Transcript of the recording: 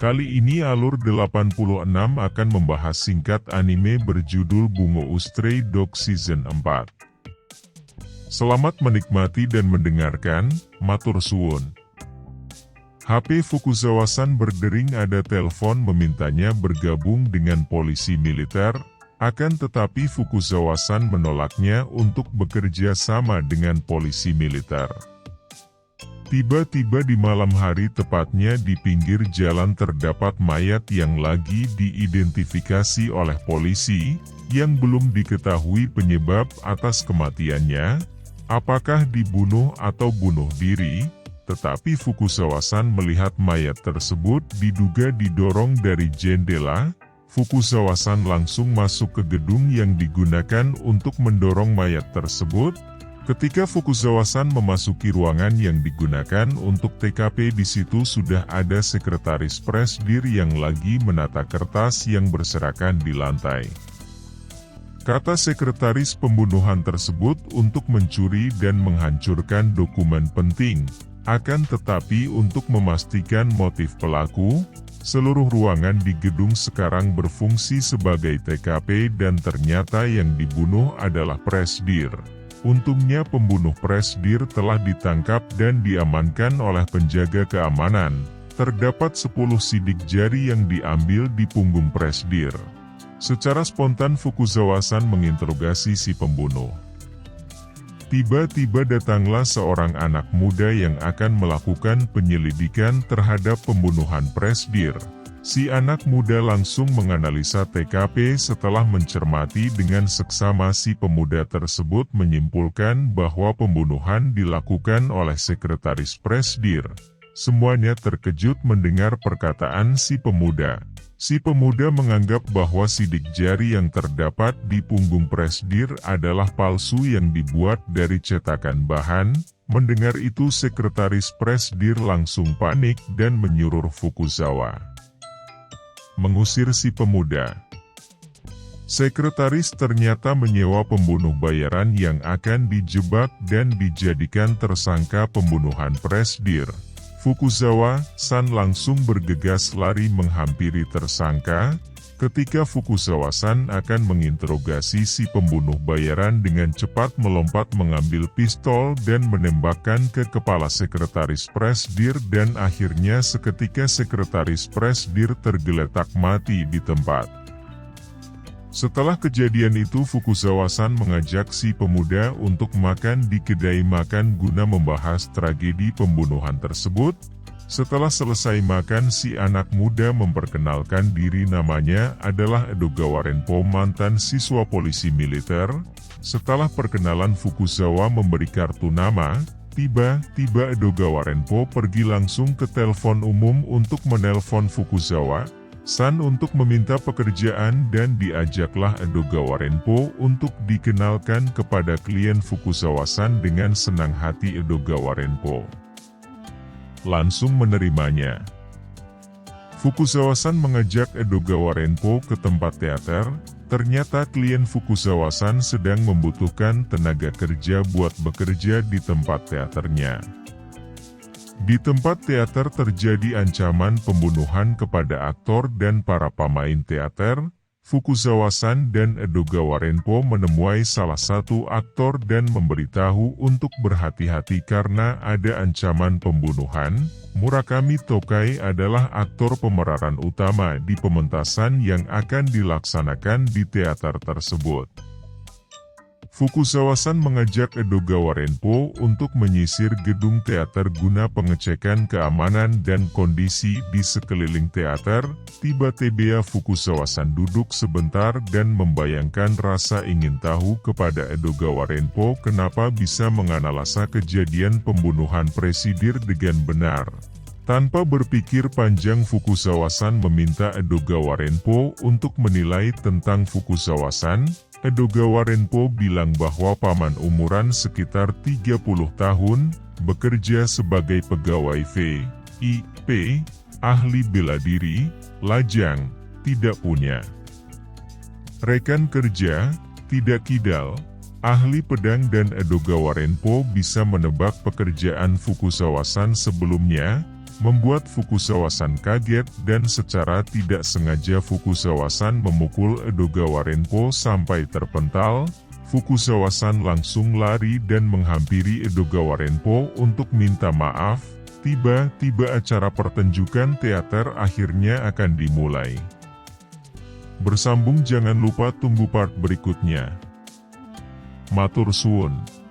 Kali ini Alur 86 akan membahas singkat anime berjudul Bungo Stray Dog Season 4. Selamat menikmati dan mendengarkan, matur suwun. HP Fukuzawa-san berdering, ada telepon memintanya bergabung dengan polisi militer, akan tetapi Fukuzawa-san menolaknya untuk bekerja sama dengan polisi militer. Tiba-tiba di malam hari, tepatnya di pinggir jalan, terdapat mayat yang lagi diidentifikasi oleh polisi, yang belum diketahui penyebab atas kematiannya, apakah dibunuh atau bunuh diri, tetapi Fukuzawa-san melihat mayat tersebut diduga didorong dari jendela. Fukuzawa-san langsung masuk ke gedung yang digunakan untuk mendorong mayat tersebut. Ketika Fukuzawa-san memasuki ruangan yang digunakan untuk TKP, di situ sudah ada sekretaris Presdir yang lagi menata kertas yang berserakan di lantai. Kata sekretaris, pembunuhan tersebut untuk mencuri dan menghancurkan dokumen penting. Akan tetapi untuk memastikan motif pelaku, seluruh ruangan di gedung sekarang berfungsi sebagai TKP dan ternyata yang dibunuh adalah Presdir. Untungnya pembunuh Presdir telah ditangkap dan diamankan oleh penjaga keamanan. Terdapat 10 sidik jari yang diambil di punggung Presdir. Secara spontan Fukuzawa-san menginterogasi si pembunuh. Tiba-tiba datanglah seorang anak muda yang akan melakukan penyelidikan terhadap pembunuhan Presdir. Si anak muda langsung menganalisa TKP. Setelah mencermati dengan seksama, si pemuda tersebut menyimpulkan bahwa pembunuhan dilakukan oleh sekretaris Presdir. Semuanya terkejut mendengar perkataan si pemuda. Si pemuda menganggap bahwa sidik jari yang terdapat di punggung Presdir adalah palsu yang dibuat dari cetakan bahan. Mendengar itu sekretaris Presdir langsung panik dan menyuruh Fukuzawa mengusir si pemuda. Sekretaris ternyata menyewa pembunuh bayaran yang akan dijebak dan dijadikan tersangka pembunuhan Presdir. Fukuzawa-san langsung bergegas lari menghampiri tersangka. Ketika Fukuzawa-san akan menginterogasi si pembunuh bayaran, dengan cepat melompat mengambil pistol dan menembakkan ke kepala sekretaris Presdir, dan akhirnya seketika sekretaris Presdir tergeletak mati di tempat. Setelah kejadian itu Fukuzawa-san mengajak si pemuda untuk makan di kedai makan guna membahas tragedi pembunuhan tersebut. Setelah selesai makan, si anak muda memperkenalkan diri, namanya adalah Edogawa Renpo, mantan siswa polisi militer. Setelah perkenalan, Fukuzawa memberi kartu nama. Tiba-tiba Edogawa Renpo pergi langsung ke telepon umum untuk menelpon Fukuzawa-san untuk meminta pekerjaan, dan diajaklah Edogawa Renpo untuk dikenalkan kepada klien Fukuzawa-san. Dengan senang hati Edogawa Renpo langsung menerimanya. Fukuzawa-san mengajak Edogawa Renpo ke tempat teater. Ternyata klien Fukuzawa-san sedang membutuhkan tenaga kerja buat bekerja di tempat teaternya. Di tempat teater terjadi ancaman pembunuhan kepada aktor dan para pemain teater. Fukuzawa-san dan Edogawa Renpo menemui salah satu aktor dan memberitahu untuk berhati-hati karena ada ancaman pembunuhan. Murakami Tokai adalah aktor pemeran utama di pementasan yang akan dilaksanakan di teater tersebut. Fukuzawa-san mengajak Edogawa Renpo untuk menyisir gedung teater guna pengecekan keamanan dan kondisi di sekeliling teater. Tiba-tiba Fukuzawa-san duduk sebentar dan membayangkan rasa ingin tahu kepada Edogawa Renpo kenapa bisa menganalisa kejadian pembunuhan Presdir dengan benar. Tanpa berpikir panjang, Fukuzawa-san meminta Edogawa Renpo untuk menilai tentang Fukuzawa-san. Edogawa Renpo bilang bahwa paman umuran sekitar 30 tahun, bekerja sebagai pegawai VIP, ahli bela diri, lajang, tidak punya rekan kerja, tidak kidal, ahli pedang, dan Edogawa Renpo bisa menebak pekerjaan Fukuzawa-san sebelumnya. membuat Fukusawa-san kaget dan secara tidak sengaja Fukusawa-san memukul Edogawa Renpo sampai terpental. Fukusawa-san langsung lari dan menghampiri Edogawa Renpo untuk minta maaf. Tiba-tiba acara pertunjukan teater akhirnya akan dimulai. Bersambung, jangan lupa tunggu part berikutnya. Matur suwun.